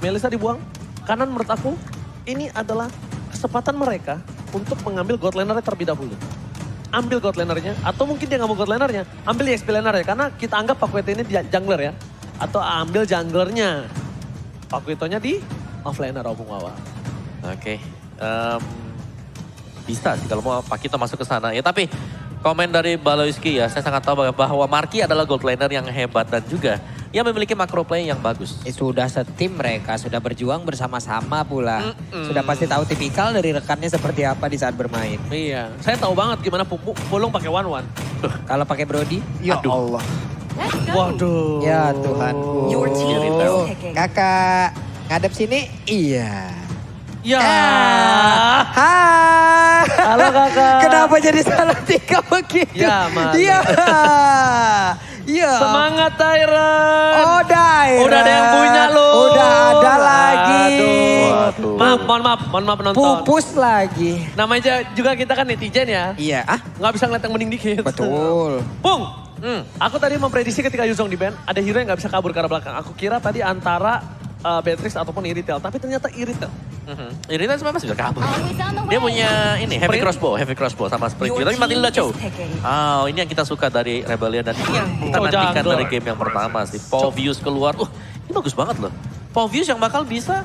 Melissa dibuang. Kanan menurut aku, ini adalah kesempatan mereka untuk mengambil god laner terlebih dahulu. Ambil god lanernya, atau mungkin dia nggak mau god lanernya, ambil EXP lanernya. Karena kita anggap Pakueto ini jungler ya. Atau ambil junglernya. Pakuetonya di offlaner Opung Wawa. Oke. Bisa sih kalau mau Pakito masuk ke sana. Ya tapi komen dari Baloyski ya, saya sangat tahu bahwa Marky adalah gold laner yang hebat dan juga ia memiliki macro play yang bagus. Sudah setim mereka, sudah berjuang bersama-sama pula. Sudah pasti tahu tipikal dari rekannya seperti apa di saat bermain. Iya, saya tahu banget gimana Pulung pakai one-one. Kalau pakai Brody, Ya Allah. Waduh. ya Tuhanku. Your team is picking. Kakak, ngadep sini, iya. Ya. Hai. Halo kakak. Kenapa jadi salah tiga begitu? Ya, Mas. Iya. Iya. Semangat Tyron. Oh, Dairon. Udah ada yang punya loh. Udah ada lagi. Waduh. Mohon maaf penonton. Pupus lagi. Namanya juga kita kan netizen ya. Iya, Nggak bisa ngeliat yang mending dikit. betul. Pung, aku tadi memprediksi ketika Yuzong di ban, ada hero yang nggak bisa kabur ke arah belakang. Aku kira tadi antara Beatrix ataupun Iritel, tapi ternyata Iritel. Iritan sebenarnya masih bisa kabur. Always on the Dia way. punya ini heavy crossbow sama sprint Your juga. Tapi Matilda team Chow. is picking. Oh, ini yang kita suka dari Rebellion dan ini yang kita Oh, nantikan jungler. dari game yang pertama sih. Pauvius keluar. Ini bagus banget loh. Pauvius yang bakal bisa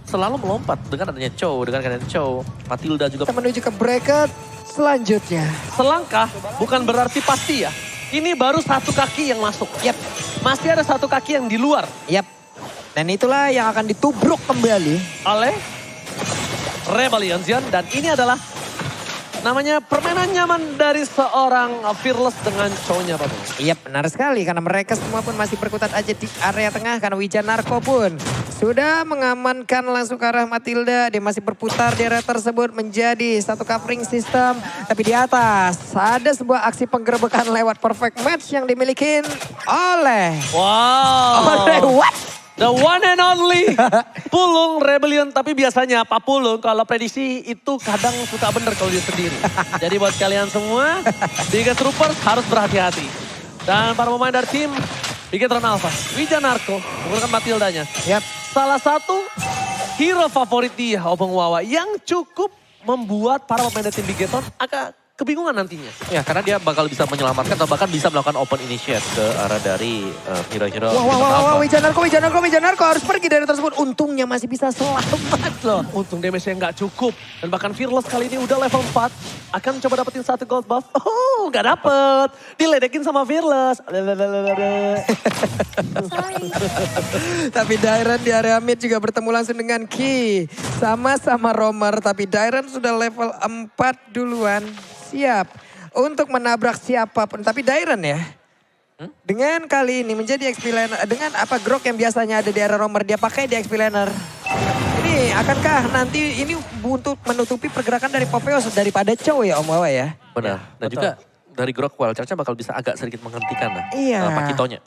selalu melompat dengan adanya Chow, dengan adanya Chow. Matilda juga. Kita menuju ke bracket selanjutnya. Selangkah bukan berarti pasti ya. Ini baru satu kaki yang masuk. Yap, Masih ada satu kaki yang di luar. yap. Dan itulah yang akan ditubruk kembali. Oleh Rebellion Zion. Dan ini adalah namanya permainan nyaman dari seorang Fearless dengan Chow-nya Pak. Iya benar sekali karena mereka semua pun masih berkutat aja di area tengah karena Wijanarko pun sudah mengamankan langsung ke arah Matilda. Dia masih berputar di area tersebut menjadi satu covering system. Tapi di atas ada sebuah aksi penggerebekan lewat perfect match yang dimiliki oleh Wow. what? The one and only Pulung Rebellion. Tapi biasanya Pak Pulung kalau prediksi itu kadang suka bener kalau dia sendiri. Jadi buat kalian semua, Biggest Troopers harus berhati-hati. Dan para pemain dari tim Bigetron Alpha, Wijanarko menggunakan Matildanya. Yap. Salah satu hero favorit dia, Opung Wawa, yang cukup membuat para pemain dari tim Bigetron agak kebingungan nantinya. Ya karena dia bakal bisa menyelamatkan atau bahkan bisa melakukan open initiate ke arah dari hero-hero. Wah, Wijanarko harus pergi dari tersebut. Untungnya masih bisa selamat loh. Untung damage-nya nggak cukup. Dan bahkan Fearless kali ini udah level 4. Akan coba dapetin satu gold buff. Oh, nggak dapet. Diledekin sama Fearless. Tapi Dairon di area mid juga bertemu langsung dengan Ki. Sama-sama Romer, tapi Dairon sudah level 4 duluan. Siap untuk menabrak siapapun. Tapi Dairon ya, dengan kali ini menjadi XP laner, dengan apa grok yang biasanya ada di area Romer, dia pakai di XP laner. Ini akankah nanti ini untuk menutupi pergerakan dari Popeyos daripada Chow ya Om Wawa ya? Benar. Dan juga dari Grok Wild Charge bakal bisa agak sedikit menghentikan Iya. Pakitonya.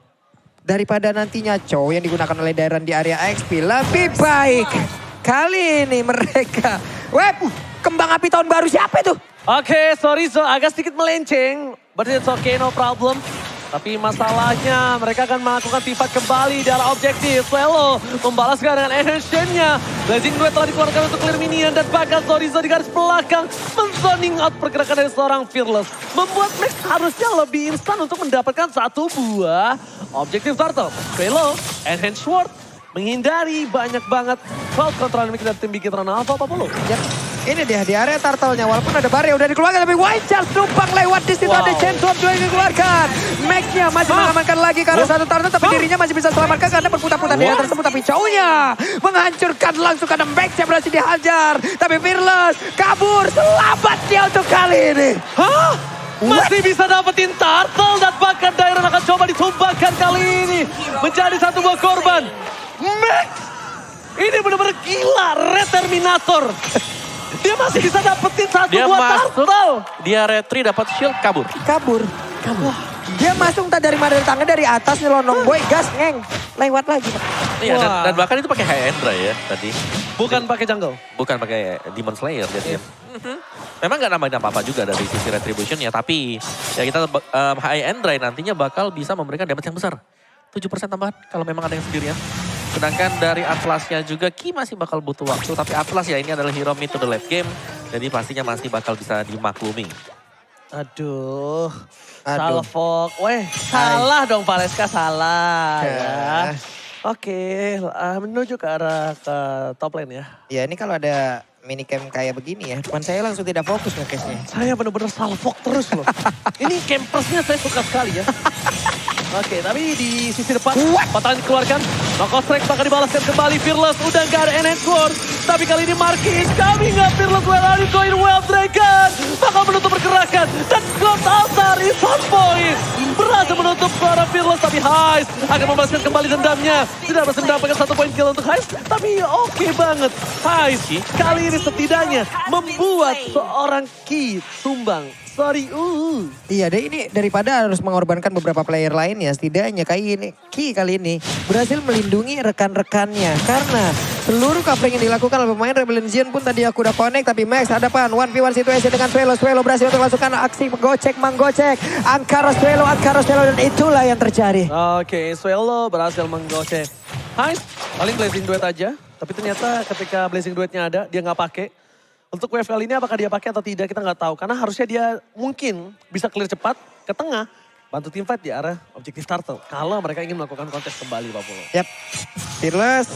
Daripada nantinya Chow yang digunakan oleh Dairon di area XP lebih baik. Kali ini mereka, kembang api tahun baru siapa itu? Oke, sorry so agak sedikit melenceng. But it's okay, no problem. Tapi masalahnya mereka akan melakukan tifat kembali di arah objektif. Swello membalaskan dengan enhance-nya. Blazing Duet telah dikeluarkan untuk clear minion dan bakal Sorizo di garis belakang. Men-zoning out pergerakan dari seorang Fearless. Membuat Max harusnya lebih instan untuk mendapatkan satu buah objektif turtle. Swello, enhance sword. Menghindari banyak banget crowd control yang dari tim Bigetron Alpha 40. Yap. Ini dia di area turtle-nya walaupun ada barrier udah dikeluarkan tapi White Charles numpang lewat di situ ada Chain Sword juga yang dikeluarkan. Max-nya masih mengamankan lagi karena satu turtle tapi dirinya masih bisa selamatkan karena berputar-putar di area tersebut tapi Chow-nya menghancurkan langsung karena Max-nya berhasil dihajar. Tapi Fearless kabur selamat dia untuk kali ini. Hah? Masih bisa dapetin turtle dan bahkan Dairon akan coba ditumbangkan kali ini. Menjadi satu buah korban. Max! Ini benar-benar gila, Red Terminator. Dia masih bisa dapetin satu Dia buah masuk, turtle. dia retri dapat shield kabur. Kabur. Wah, dia masuk entah dari mana dari tangan dari atas nyelonong boy gas ngeng lewat lagi. Iya Wah. dan bahkan itu pakai high end ya tadi. Bukan pakai jungle. Bukan pakai Demon Slayer dia. Memang nggak nambahin apa-apa juga dari sisi retribution ya, tapi ya kita high end nantinya bakal bisa memberikan damage yang besar. 7% tambahan kalau memang ada yang sendirian. Sedangkan dari Atlasnya juga Ki masih bakal butuh waktu. Tapi Atlas ya ini adalah hero mid to the late game. Jadi pastinya masih bakal bisa dimaklumi. Aduh. Aduh. Salfok. Weh, salah dong Valeska, salah ya. Oke, menuju ke arah ke top lane ya. Ya ini kalau ada minicam kayak begini ya, teman saya langsung tidak fokus nge-case-nya. Saya benar-benar salfok terus loh. Ini campersnya saya suka sekali ya. Oke, tapi di sisi depan, patahan dikeluarkan. Knockout strike bakal dibalaskan kembali. Fearless udah gak ada NX Sword. Tapi kali ini Marquis coming up. Fearless where are you going well, Dragon. Bakal menutup pergerakan. Dan Ghost Altar is on point. Berhasil menutup suara Fearless. Tapi Heist akan membalaskan kembali dendamnya. Tidak berhasil mendapatkan 1 poin kill untuk Heist. Tapi oke banget. Heist kali ini setidaknya membuat seorang Ki tumbang. Sorry, Iya deh, ini daripada harus mengorbankan beberapa player lain ya, setidaknya Ki kali ini berhasil melindungi rekan-rekannya. Karena seluruh covering yang dilakukan oleh pemain Rebellion Zion pun tadi aku udah connect. Tapi Max hadapan 1v1 situasi dengan Swelo. Swelo berhasil untuk langsungkan aksi menggocek. Angkara Swelo dan itulah yang terjadi. Oke, Swelo berhasil menggocek. Heist, paling Blazing Duet aja. Tapi ternyata ketika Blazing Duetnya ada, dia nggak pakai. Untuk wave kali ini apakah dia pakai atau tidak kita nggak tahu. Karena harusnya dia mungkin bisa clear cepat ke tengah. Bantu tim fight di arah objektif turtle. Kalau mereka ingin melakukan kontes kembali Pak Polo. Yap, Fearless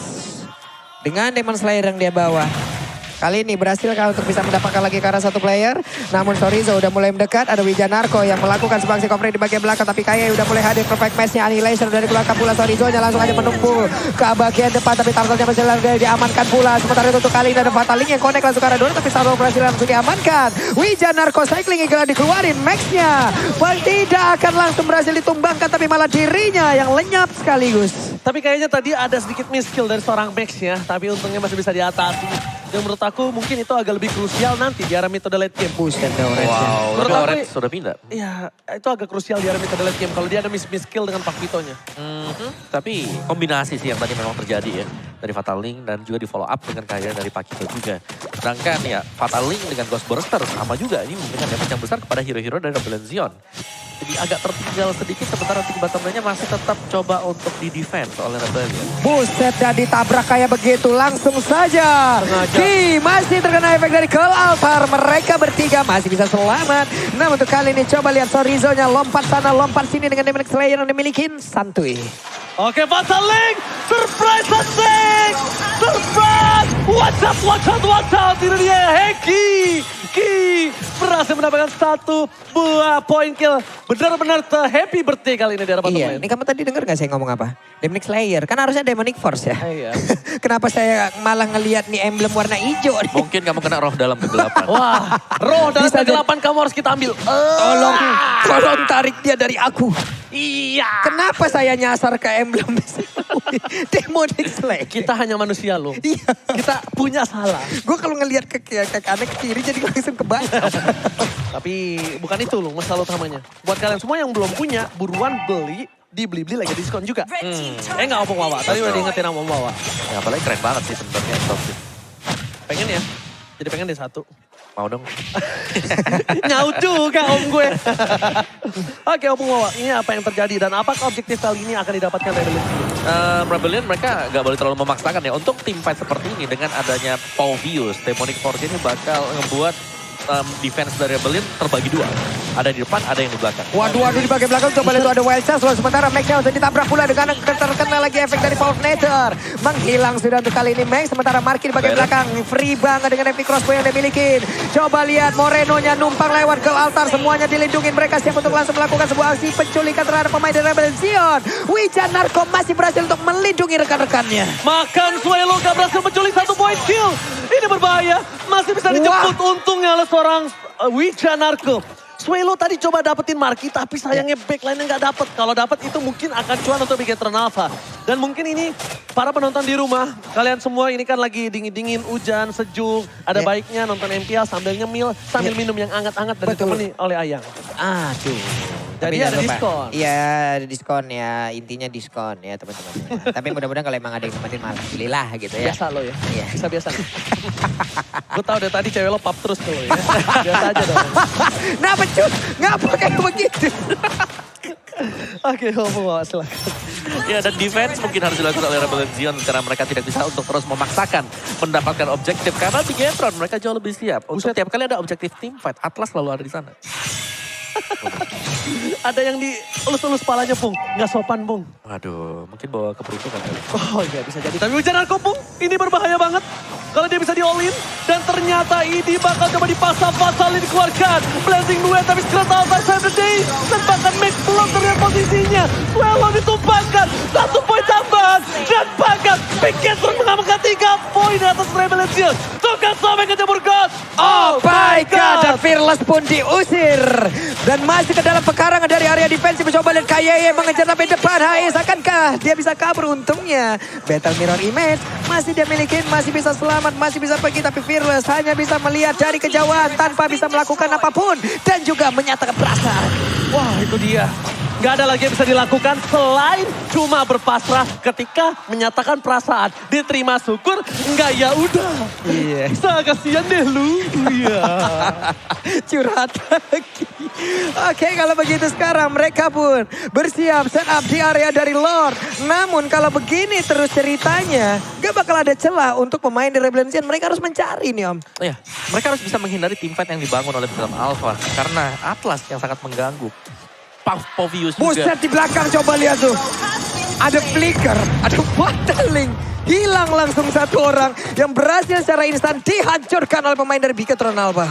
dengan Demon Slayer yang dia bawa. Kali ini berhasil untuk bisa mendapatkan lagi ke arah 1 player. Namun Sorizo udah mulai mendekat. Ada Wijanarko yang melakukan sebuah aksi covering di bagian belakang. Tapi Kaye udah mulai hadir. Perfect match-nya Annihilation udah dikeluarkan pula. Sorizo-nya langsung aja menumpul ke bagian depan. Tapi Turtle-nya masih diamankan pula. Sementara itu untuk kali ini ada Fataling yang connect langsung ke arah 2. Tapi Turtle berhasil langsung diamankan. Wijanarko cycling yang dikeluarin. Max-nya tidak akan langsung berhasil ditumbangkan. Tapi malah dirinya yang lenyap sekaligus. Tapi kayaknya tadi ada sedikit miskill dari seorang Max ya. Tapi untungnya masih bisa diatasi. Dan menurut aku mungkin itu agak lebih krusial nanti di arah mid to the late game. Buset dah Orange. Wow, Menurut tapi aku, Orange sudah pindah. Iya, itu agak krusial di arah mid to the late game. Kalau dia ada miskill dengan Pak Vito-nya. Tapi kombinasi sih yang tadi memang terjadi ya. Dari Fatal Link dan juga di follow up dengan kehadiran dari Pakito juga. Sedangkan ya Fatal Link dengan Ghost Burster sama juga. Ini memberikan damage yang besar kepada hero-hero dari Rebellion Zion. Jadi agak tertinggal sedikit sementara tim bottom lane-nya masih tetap coba untuk di-defense oleh Rebellion. Buset dah ditabrak kayak begitu langsung saja. Ki masih terkena efek dari Call Altar. Mereka bertiga masih bisa selamat. Nah untuk kali ini coba lihat Sorizo-nya lompat sana lompat sini dengan Demonic Slayer yang dimiliki santuy. Oke, Fatal Link! Surprise attack! Surprise! Watch out! Ini dia, Heki! Ki berhasil mendapatkan 1 buah point kill. Benar-benar happy birthday kali ini di arah bottom Iya, lane. ini kamu tadi dengar gak saya ngomong apa? Demonic Slayer, kan harusnya Demonic Force ya? Iya. Kenapa saya malah ngelihat nih emblem warna hijau nih? Mungkin kamu kena roh dalam kegelapan. Wah, roh dalam Bisa kegelapan kamu harus kita ambil. Tolong tarik dia dari aku. Iya. Kenapa saya nyasar ke emblem Demonic Slayer? Kita hanya manusia loh. Iya. Kita punya salah. Gue kalau ngelihat ke kanan ke kiri jadi langsung kebayang. Tapi bukan itu loh masalah utamanya. Buat kalian semua yang belum punya, buruan beli. Di Blibli lagi diskon juga. Nggak Opung Wawa. Tadi udah diingetin sama Om Wawa. Ya, apalagi keren banget sih sebenarnya. Pengen ya? Jadi pengen deh 1. Mau dong. Nyaut juga om gue. Oke Opung Wawa, ini apa yang terjadi dan apakah objektif kali ini akan didapatkan Rebellion? Rebellion mereka gak boleh terlalu memaksakan ya. Untuk tim fight seperti ini dengan adanya Pauvius, Demonic Force ini bakal ngebuat defense dari Rebellion terbagi 2. Ada di depan, ada yang di belakang. Waduh di bagian belakang coba lihat ada Wild Chance. Sementara Max-nya sudah ditabrak pula dengan terkena lagi efek dari Fortnator. Menghilang sudah untuk kali ini Max. Sementara Marky di bagian belakang. Free banget dengan epic crossbow yang dimiliki. Coba lihat Moreno-nya numpang lewat ke altar. Semuanya dilindungi. Mereka siap untuk langsung melakukan sebuah aksi penculikan terhadap pemain dari Rebellion Zion. Wijanarko masih berhasil untuk melindungi rekan-rekannya. Makan Swelo gak berhasil menculik 1 point kill. Ini berbahaya. Masih bisa dijemput untungnya oleh seorang Wijanarko. Swelo tadi coba dapetin Marky tapi sayangnya backline-nya gak dapet. Kalau dapet itu mungkin akan cuan untuk Big Eternal Alpha. Dan mungkin ini para penonton di rumah, kalian semua ini kan lagi dingin-dingin, hujan, sejuk. Ada baiknya nonton MPL sambil nyemil, sambil minum yang hangat-hangat dan ditemani oleh Ayang. Aduh. Jadi ada diskon. Iya ada diskon ya, intinya diskon ya teman-teman. Tapi mudah-mudahan kalau emang ada yang nemenin malah alhamdulillah gitu ya. Biasa lo ya, Iya. bisa biasa. Gue tau dari tadi cewek lo pap terus tuh ya. Biasa aja dong. Nah ngapa kayak begitu? Oke, Opung Wawa silakan. Ya, dan defense mungkin harus dilakukan oleh Rebel Zion karena mereka tidak bisa untuk terus memaksakan mendapatkan objektif. Karena di Gatron mereka jauh lebih siap. Untuk tiap kali ada objektif team fight, Atlas selalu ada di sana. Ada yang dielus-elus palanya, Pung. Nggak sopan, Pung. Waduh, mungkin bawa keberuntungan kali. Oh iya bisa jadi. Tapi hujan Narko, Pung. Ini berbahaya banget. Kalau dia bisa di-all-in. Dan ternyata ini bakal coba dipaksa Fatalin dikeluarkan. Blazing duet tapi Secret Altar Save the Day. Dan bahkan Max belum terlihat posisinya. Swallow ditumpahkan. 1 poin tambahan. Dan bahkan Big Gatron mengamankan 3 poin atas Rebellion. Tukang sampai ke Jabur God. Oh my God, dan Fearless pun diusir. Dan masih ke dalam pekarangan dari area defensif. Mencoba lihat KYY mengejar sampai depan. Hais, akankah dia bisa kabur? Untungnya Battle Mirror Image masih dia miliki, masih bisa selamat, masih bisa pergi. Tapi Fearless hanya bisa melihat dari kejauhan tanpa bisa melakukan apapun. Dan juga menyatakan perasaan. Wah itu dia. Gak ada lagi yang bisa dilakukan selain cuma berpasrah ketika menyatakan perasaan. Diterima syukur, enggak ya udah. Iya. Kasihan deh lu. Iya. Curhat lagi. Oke, kalau begitu sekarang mereka pun bersiap set up di area dari Lord. Namun kalau begini terus ceritanya, gak bakal ada celah untuk pemain di Rebellion. Mereka harus mencari nih Om. Ya, mereka harus bisa menghindari team fight yang dibangun oleh Film Alpha. Karena Atlas yang sangat mengganggu. Povius juga. Buset di belakang coba lihat tuh. Ada flicker, ada battling. Hilang langsung satu orang yang berhasil secara instan dihancurkan oleh pemain dari Bigetron Alpha.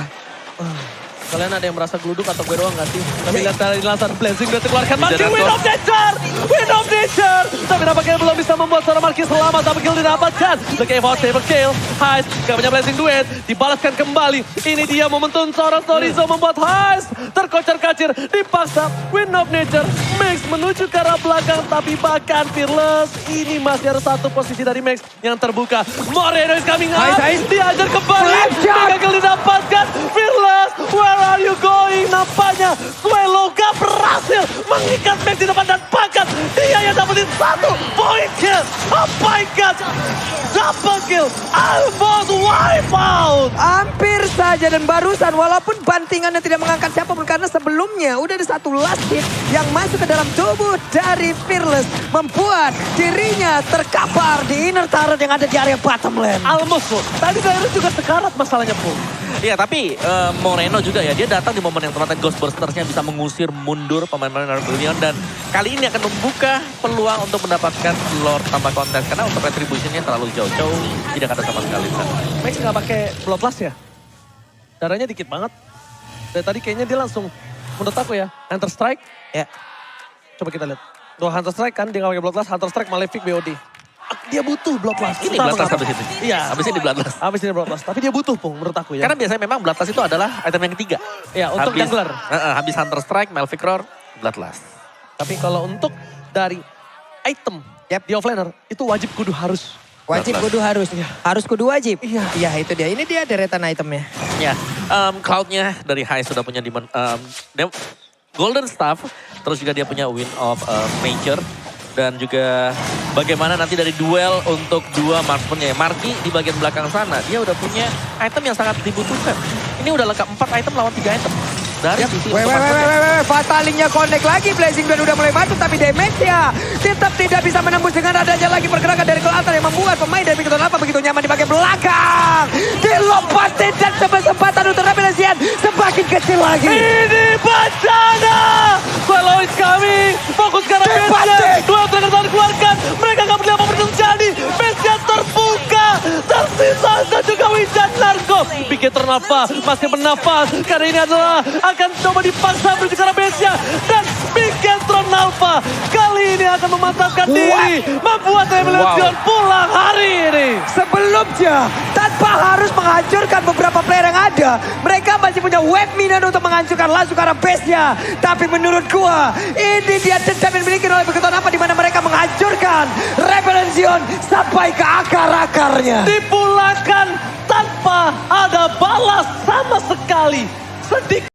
Kalian ada yang merasa geluduk atau gue doang gak sih? Tapi lihat dari latar Blazing udah dikeluarkan. Marki Wind of Nature! Wind of Nature! Tapi nampaknya belum bisa membuat seorang Marki selamat. Tapi kill didapatkan. The Cave House Saber kill. Heist gak punya Blazing duet. Dibalaskan kembali. Ini dia momentum seorang Storizo membuat Heist terkocar-kacir. Dipaksa Wind of Nature. Max menuju ke arah belakang. Tapi bahkan Fearless. Ini masih ada satu posisi dari Max yang terbuka. Moreno is coming up. Diajar kembali. Mega kill didapatkan. Fearless. Where are you going? Nampaknya Swallow gak berhasil mengikat Max di depan dan bahkan dia yang dapetin 1 point kill. Oh my God. Double kill. Almost wipe out. Hampir saja dan barusan walaupun bantingannya tidak mengangkat siapapun karena sebelumnya udah ada satu last hit yang masuk ke dalam tubuh dari Fearless membuat dirinya terkapar di inner turret yang ada di area bottom lane. Almost pun. Tadi Dairu juga sekarat masalahnya pun. Iya, tapi Moreno juga ya, dia datang di momen yang tepat. Ghostbustersnya bisa mengusir mundur pemain-pemain Rebellion. Dan kali ini akan membuka peluang untuk mendapatkan Lord tanpa kontes. Karena untuk retributionnya terlalu jauh-jauh, tidak ada sama sekali. Max gak pakai Bloodlust ya? Darahnya dikit banget. Dari tadi kayaknya dia langsung, menurut aku ya, Hunter Strike. Ya. Coba kita lihat. Tuh Hunter Strike kan, dia gak pakai Bloodlust. Hunter Strike Malefic BOD. Dia butuh Bloodlust. Ini Bloodlust habis itu. Iya. Habis ini Bloodlust. Habis ini Bloodlust. Tapi dia butuh Pung, menurut aku ya. Karena biasanya memang Bloodlust itu adalah item yang ketiga. Ya, untuk jungler. Habis Hunter Strike, Malefic Roar, Bloodlust. Tapi kalau untuk dari item di offlaner, itu wajib kudu harus. Wajib kudu harus. Harus kudu wajib. Iya. Iya itu dia. Ini dia deretan itemnya. Ya, Cloud-nya dari High sudah punya Golden Staff, terus juga dia punya Wind of Nature. Dan juga bagaimana nanti dari duel untuk dua marksman-nya. Marki di bagian belakang sana, dia udah punya item yang sangat dibutuhkan. Ini udah lengkap 4 item lawan 3 item. Dari sisi Fatalingnya connect lagi. Blazing Duel udah mulai masuk tapi damage-nya tetap tidak bisa menembus dengan adanya lagi pergerakan dari Altar yang membuat pemain dari Bigetron Alpha begitu nyaman di bagian belakang. Dilompatin dan kesempatan untuk Rebellion semakin kecil lagi. Ini bencana! Swallow is coming! Fokus ke arah benchnya! Dua trigger dikeluarkan! Mereka gak peduli apa terjadi! Benchnya terbuka! Tersisa dan juga Wijan Narko! Bigetron Alpha masih bernafas karena ini adalah akan coba dipaksa menuju ke arah benchnya. Dan Bigetron Alpha kali ini akan memantapkan diri. Membuat Rebellion pulang hari ini. Sebelumnya, tanpa harus menghancurkan beberapa player yang ada, mereka masih punya wave minion untuk menghancurkan langsung ke arah base-nya. Tapi menurut gua, ini dia dendam yang dimiliki oleh Bigetron Alpha di mana mereka menghancurkan Rebellion sampai ke akar-akarnya. Dipulangkan tanpa ada balas sama sekali. Sedikit.